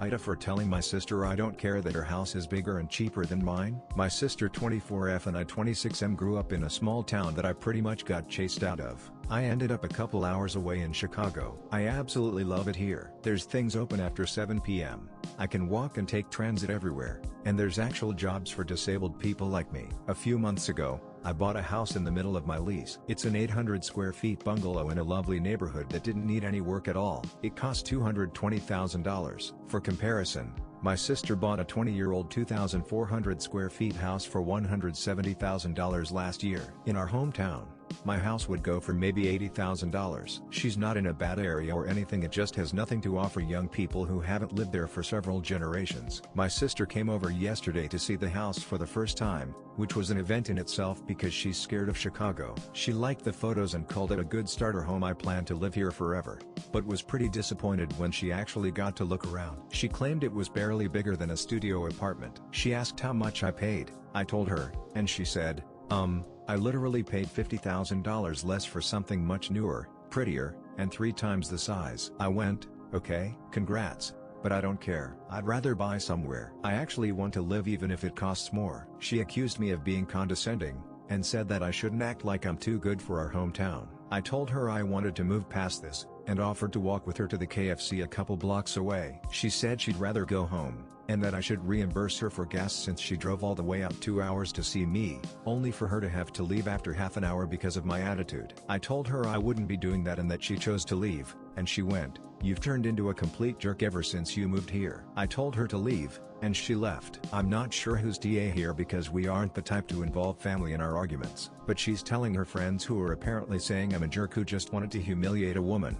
AITA for telling my sister I don't care that her house is bigger and cheaper than mine. My sister 24F and I 26M grew up in a small town that I pretty much got chased out of. I ended up a couple hours away in Chicago. I absolutely love it here. There's things open after 7 p.m. I can walk and take transit everywhere, and there's actual jobs for disabled people like me. A few months ago, I bought a house in the middle of my lease. It's an 800 square feet bungalow in a lovely neighborhood that didn't need any work at all. It cost $220,000. For comparison, my sister bought a 20-year-old 2,400 square feet house for $170,000 last year. In our hometown, my house would go for maybe $80,000. She's not in a bad area or anything, it just has nothing to offer young people who haven't lived there for several generations. My sister came over yesterday to see the house for the first time, which was an event in itself because she's scared of Chicago. She liked the photos and called it a good starter home. I plan to live here forever, but was pretty disappointed when she actually got to look around. She claimed it was barely bigger than a studio apartment. She asked how much I paid. I told her, and she said, I literally paid $50,000 less for something much newer, prettier, and 3 times the size. I went, okay, congrats, but I don't care. I'd rather buy somewhere I actually want to live even if it costs more. She accused me of being condescending, and said that I shouldn't act like I'm too good for our hometown. I told her I wanted to move past this, and offered to walk with her to the KFC a couple blocks away. She said she'd rather go home, and that I should reimburse her for gas since she drove all the way out 2 hours to see me, only for her to have to leave after half an hour because of my attitude. I told her I wouldn't be doing that and that she chose to leave, and she went, "You've turned into a complete jerk ever since you moved here." I told her to leave, and she left. I'm not sure who's TA here because we aren't the type to involve family in our arguments, but she's telling her friends who are apparently saying I'm a jerk who just wanted to humiliate a woman.